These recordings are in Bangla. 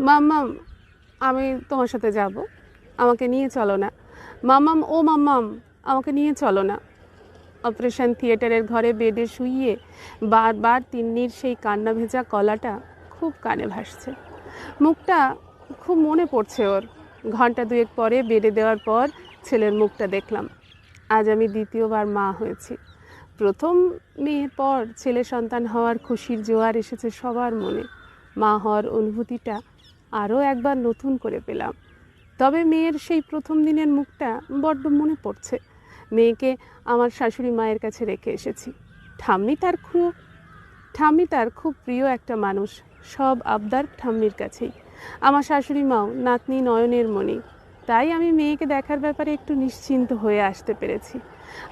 মাম্মাম, আমি তোমার সাথে যাব, আমাকে নিয়ে চলো না। মাম্মাম, ও মাম্মাম, আমাকে নিয়ে চলো না। অপারেশন থিয়েটারের ঘরে বেডে শুইয়ে বারবার তিন্নির সেই কান্না ভেজা গলাটা খুব কানে ভাসছে। মুখটা খুব মনে পড়ছে ওর। ঘন্টা দুয়েক পরে বেডে দেওয়ার পর ছেলের মুখটা দেখলাম। আজ আমি দ্বিতীয়বার মা হয়েছি। প্রথম মেয়ের পর ছেলে সন্তান হওয়ার খুশির জোয়ার এসেছে সবার মনে। মা হওয়ার অনুভূতিটা আরও একবার নতুন করে পেলাম। তবে মেয়ের সেই প্রথম দিনের মুখটা বড্ড মনে পড়ছে। মেয়েকে আমার শাশুড়ি মায়ের কাছে রেখে এসেছি। ঠাম্মি তার খুব প্রিয় একটা মানুষ। সব আবদার ঠাম্মির কাছেই। আমার শাশুড়ি মাও নাতনি নয়নের মণি। তাই আমি মেয়েকে দেখার ব্যাপারে একটু নিশ্চিন্ত হয়ে আসতে পেরেছি।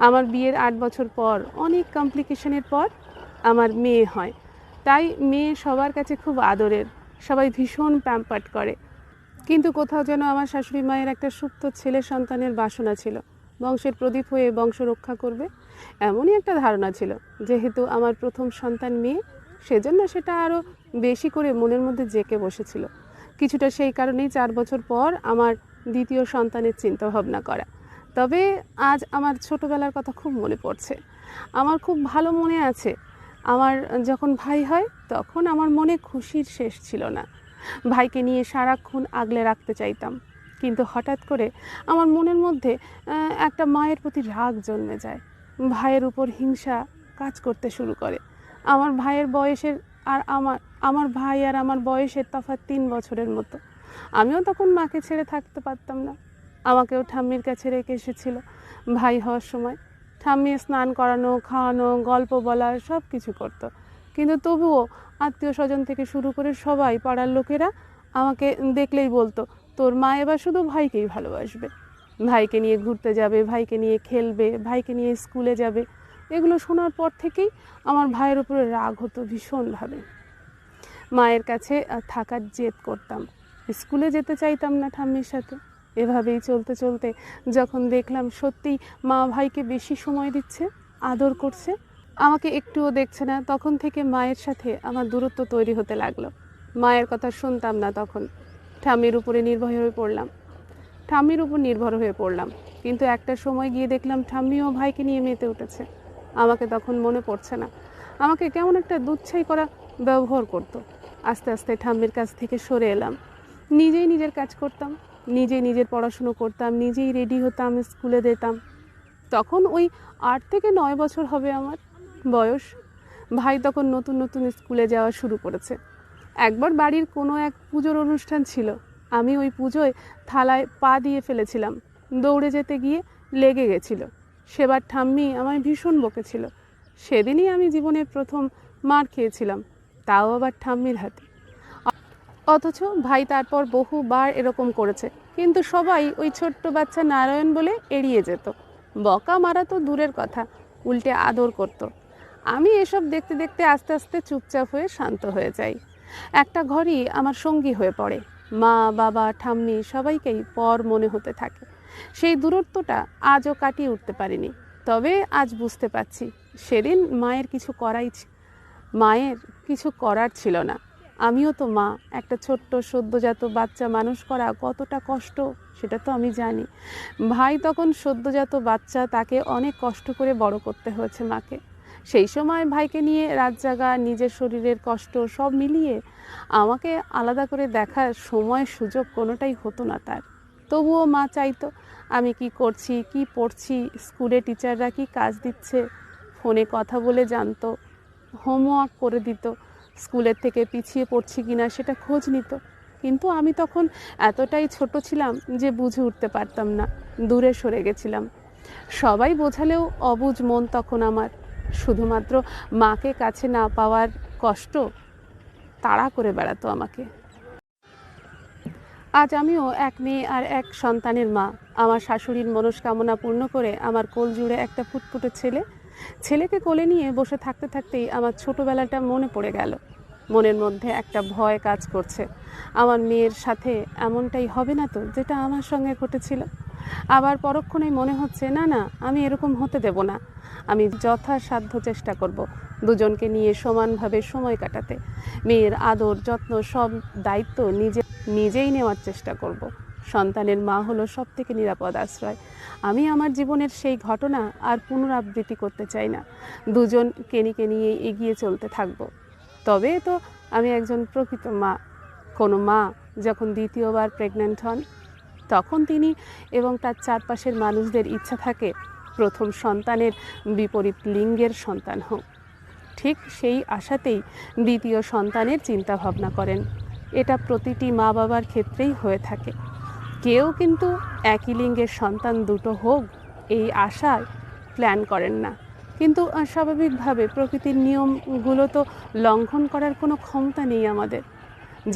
আমার বিয়ের 8 বছর পর, অনেক কমপ্লিকেশনের পর আমার মেয়ে হয়। তাই মেয়ে সবার কাছে খুব আদরের, সবাই ভীষণ প্যাম্পার্ড করে। কিন্তু কোথাও যেন আমার শাশুড়ি মায়ের একটা সুপ্ত ছেলে সন্তানের বাসনা ছিল। বংশের প্রদীপ হয়ে বংশ রক্ষা করবে, এমনই একটা ধারণা ছিল। যেহেতু আমার প্রথম সন্তান মেয়ে, সেজন্য সেটা আরও বেশি করে মনের মধ্যে জেঁকে বসেছিল। কিছুটা সেই কারণেই 4 বছর পর আমার দ্বিতীয় সন্তানের চিন্তাভাবনা করা। তবে আজ আমার ছোটোবেলার কথা খুব মনে পড়ছে। আমার খুব ভালো মনে আছে, আমার যখন ভাই হয় তখন আমার মনে খুশির শেষ ছিল না। ভাইকে নিয়ে সারাক্ষণ আগলে রাখতে চাইতাম। কিন্তু হঠাৎ করে আমার মনের মধ্যে একটা মায়ের প্রতি রাগ জন্মে যায়। ভাইয়ের উপর হিংসা কাজ করতে শুরু করে। আমার ভাইয়ের বয়সের আর আমার ভাই আর আমার বয়সের তফাৎ 3 বছরের মতো। আমিও তখন মাকে ছেড়ে থাকতে পারতাম না। আমাকেও ঠাম্মির কাছে রেখে এসেছিল ভাই হওয়ার সময়। ঠাম্মি স্নান করানো, খাওয়ানো, গল্প বলা সব কিছু করতো। কিন্তু তবুও আত্মীয় স্বজন থেকে শুরু করে সবাই, পাড়ার লোকেরা আমাকে দেখলেই বলতো, তোর মা এবার শুধু ভাইকেই ভালোবাসবে। ভাইকে নিয়ে ঘুরতে যাবে, ভাইকে নিয়ে খেলবে, ভাইকে নিয়ে স্কুলে যাবে। এগুলো শোনার পর থেকেই আমার ভাইয়ের উপরে রাগ হতো ভীষণভাবে। মায়ের কাছে থাকার জেদ করতাম। স্কুলে যেতে চাইতাম না ঠাম্মির সাথে। এভাবেই চলতে চলতে যখন দেখলাম সত্যিই মা ভাইকে বেশি সময় দিচ্ছে, আদর করছে, আমাকে একটুও দেখছে না, তখন থেকে মায়ের সাথে আমার দূরত্ব তৈরি হতে লাগলো। মায়ের কথা শুনতাম না তখন। ঠাম্মির উপর নির্ভর হয়ে পড়লাম। কিন্তু একটা সময় গিয়ে দেখলাম ঠাম্মিও ভাইকে নিয়ে মেতে উঠেছে। আমাকে তখন মনে পড়ছে না। আমাকে কেমন একটা দুচ্ছাই করা ব্যবহার করতো। আস্তে আস্তে ঠাম্মির কাছ থেকে সরে এলাম। নিজেই নিজের কাজ করতাম, নিজেই নিজের পড়াশুনো করতাম, নিজেই রেডি হতাম, স্কুলে যেতাম। তখন ওই 8 থেকে 9 বছর হবে আমার বয়স। ভাই তখন নতুন নতুন স্কুলে যাওয়া শুরু করেছে। একবার বাড়ির কোনো এক পুজোর অনুষ্ঠান ছিল। আমি ওই পুজোয় থালায় পা দিয়ে ফেলেছিলাম। দৌড়ে যেতে গিয়ে লেগে গেছিল। সেবার ঠাম্মি আমায় ভীষণ বকেছিল। সেদিনই আমি জীবনের প্রথম মার খেয়েছিলাম, তাও আবার ঠাম্মির হাতে। অথচ ভাই তারপর বহুবার এরকম করেছে, কিন্তু সবাই ওই ছোট্ট বাচ্চা নারায়ণ বলে এড়িয়ে যেত। বকা মারা তো দূরের কথা, উল্টে আদর করত। আমি এসব দেখতে দেখতে আস্তে আস্তে চুপচাপ হয়ে শান্ত হয়ে যাই। একটা ঘরই আমার সঙ্গী হয়ে পড়ে। মা, বাবা, ঠাম্মি সবাইকেই পর মনে হতে থাকে। সেই দূরত্বটা আজও কাটিয়ে উঠতে পারিনি। তবে আজ বুঝতে পারছি, সেদিন মায়ের কিছু করার ছিল না। আমিও তো মা। একটা ছোট্ট সদ্যজাত বাচ্চা মানুষ করা কতটা কষ্ট সেটা তো আমি জানি। ভাই তখন সদ্যজাত বাচ্চা, তাকে অনেক কষ্ট করে বড় করতে হয়েছে মাকে। সেই সময় ভাইকে নিয়ে রাত জাগা, নিজের শরীরের কষ্ট সব মিলিয়ে আমাকে আলাদা করে দেখার সময় সুযোগ কোনোটাই হতো না তার। তবুও মা চাইতো আমি কি করছি, কি পড়ছি, স্কুলে টিচাররা কি কাজ দিচ্ছে, ফোনে কথা বলে জানতো, হোমওয়ার্ক করে দিত, স্কুলের থেকে পিছিয়ে পড়ছি কিনা সেটা খোঁজ নিত। কিন্তু আমি তখন এতটাই ছোট ছিলাম যে বুঝে উঠতে পারতাম না, দূরে সরে গেছিলাম। সবাই বোঝালেও অবুঝ মন তখন আমার। শুধুমাত্র মাকে কাছে না পাওয়ার কষ্ট তাড়া করে বেড়াতো আমাকে। আজ আমিও এক মেয়ে আর এক সন্তানের মা। আমার শাশুড়ির মনস্কামনা পূর্ণ করে আমার কোল জুড়ে একটা ফুটফুটে ছেলেকে কোলে নিয়ে বসে থাকতে থাকতেই আমার ছোটোবেলাটা মনে পড়ে গেল। মনের মধ্যে একটা ভয় কাজ করছে, আমার মেয়ের সাথে এমনটাই হবে না তো যেটা আমার সঙ্গে ঘটেছিল। আবার পরক্ষণেই মনে হচ্ছে না না, আমি এরকম হতে দেব না। আমি যথাসাধ্য চেষ্টা করব দুজনকে নিয়ে সমানভাবে সময় কাটাতে। মেয়ের আদর যত্ন সব দায়িত্ব নিজেই নেওয়ার চেষ্টা করব। সন্তানের মা হলো সব থেকে নিরাপদ আশ্রয়। আমি আমার জীবনের সেই ঘটনা আর পুনরাবৃত্তি করতে চাই না। দুজন কেনিকে নিয়ে এগিয়ে চলতে থাকব। তবে তো আমি একজন প্রকৃত মা। কোনো মা যখন দ্বিতীয়বার প্রেগন্যান্ট হন, তখন তিনি এবং তার চারপাশের মানুষদের ইচ্ছা থাকে প্রথম সন্তানের বিপরীত লিঙ্গের সন্তান হোক। ঠিক সেই আশাতেই দ্বিতীয় সন্তানের চিন্তা ভাবনা করেন। এটা প্রতিটি মা বাবার ক্ষেত্রেই হয়ে থাকে। কেউ কিন্তু একই লিঙ্গের সন্তান দুটো হোক এই আশায় প্ল্যান করেন না। কিন্তু স্বাভাবিকভাবে প্রকৃতির নিয়মগুলো তো লঙ্ঘন করার কোনো ক্ষমতা নেই আমাদের।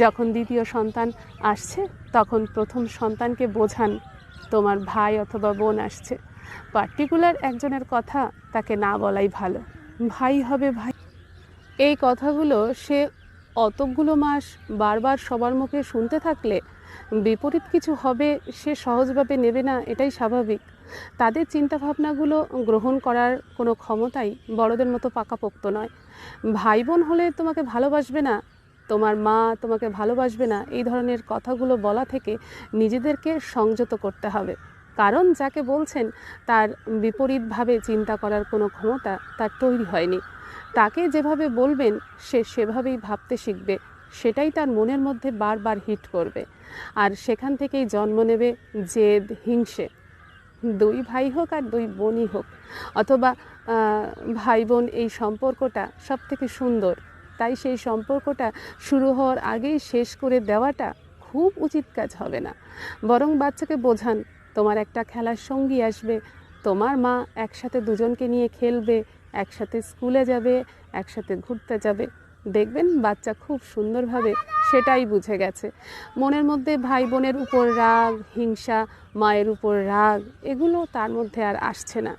যখন দ্বিতীয় সন্তান আসছে তখন প্রথম সন্তানকে বোঝান তোমার ভাই অথবা বোন আসছে। পার্টিকুলার একজনের কথা তাকে না বলাই ভালো। ভাই হবে ভাই, এই কথাগুলো সে অতগুলো মাস বারবার সবার মুখে শুনতে থাকলে বিপরীত কিছু হবে সে সহজভাবে নেবে না, এটাই স্বাভাবিক। তাদের চিন্তাভাবনাগুলো গ্রহণ করার কোনো ক্ষমতাই বড়দের মতো পাকাপোক্ত নয়। ভাই বোন হলে তোমাকে ভালোবাসবে না, তোমার মা তোমাকে ভালোবাসবে না, এই ধরনের কথাগুলো বলা থেকে নিজেদেরকে সংযত করতে হবে। কারণ যাকে বলছেন তার বিপরীতভাবে চিন্তা করার কোনো ক্ষমতা তার তৈরি হয়নি। তাকে যেভাবে বলবেন সে সেভাবেই ভাবতে শিখবে, সেটাই তার মনের মধ্যে বারবার হিট করবে। আর সেখান থেকেই জন্ম নেবে জেদ, হিংসে। দুই ভাই হোক আর দুই বোনই হোক, অথবা ভাই বোন, এই সম্পর্কটা সব থেকে সুন্দর। তাই সেই সম্পর্কটা শুরু হওয়ার আগেই শেষ করে দেওয়াটা খুব উচিত কাজ হবে না। বরং বাচ্চাকে বোঝান তোমার একটা খেলার সঙ্গী আসবে, তোমার মা একসাথে দুজনকে নিয়ে খেলবে, একসাথে স্কুলে যাবে, একসাথে ঘুরতে যাবে। দেখবেন বাচ্চা খুব সুন্দরভাবে সেটাই বুঝে গেছে। মনের মধ্যে ভাই বোনের উপর রাগ, হিংসা, মায়ের উপর রাগ, এগুলো তার মধ্যে আর আসছে না।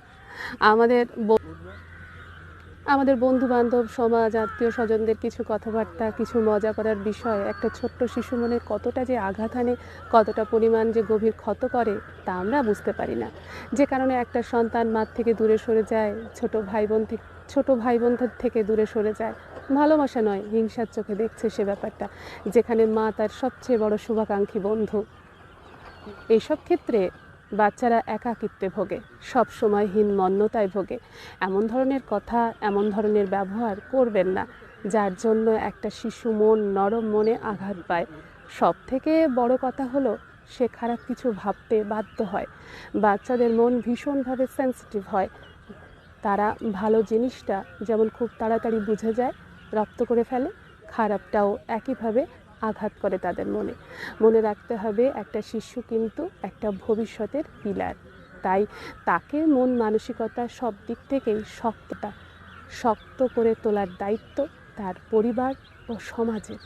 আমাদের বন্ধু বান্ধব, সমাজ, আত্মীয় স্বজনদের কিছু কথাবার্তা, কিছু মজা করার বিষয় একটা ছোট্ট শিশু মনে কতটা যে আঘাত আনে, কতটা পরিমাণ যে গভীর ক্ষত করে তা আমরা বুঝতে পারি না। যে কারণে একটা সন্তান মার থেকে দূরে সরে যায়, ছোট ভাই বোনদের থেকে দূরে সরে যায়। ভালোবাসা নয়, হিংসার চোখে দেখছে সে ব্যাপারটা, যেখানে মা তার সবচেয়ে বড় শুভাকাঙ্ক্ষী বন্ধু। এইসব ক্ষেত্রে বাচ্চারা একাকিত্বে ভোগে, সব সময় হীনমন্যতায় ভোগে। এমন ধরনের কথা, এমন ধরনের ব্যবহার করবেন না, যার জন্য একটা শিশু নরম মনে আঘাত পায়। সব থেকে বড় কথা হলো সে খারাপ কিছু ভাবতে বাধ্য হয়। বাচ্চাদের মন ভীষণভাবে সেন্সিটিভ হয়। তারা ভালো জিনিসটা যেমন খুব তাড়াতাড়ি বুঝে যায়, রপ্ত করে ফেলে, খারাপটাও একইভাবে আঘাত করে তাদের মনে রাখতে হবে একটা শিশু কিন্তু একটা ভবিষ্যতের পিলার। তাই তাকে মন মানসিকতা সব দিক থেকেই শক্ত করে তোলার দায়িত্ব তার পরিবার ও সমাজের।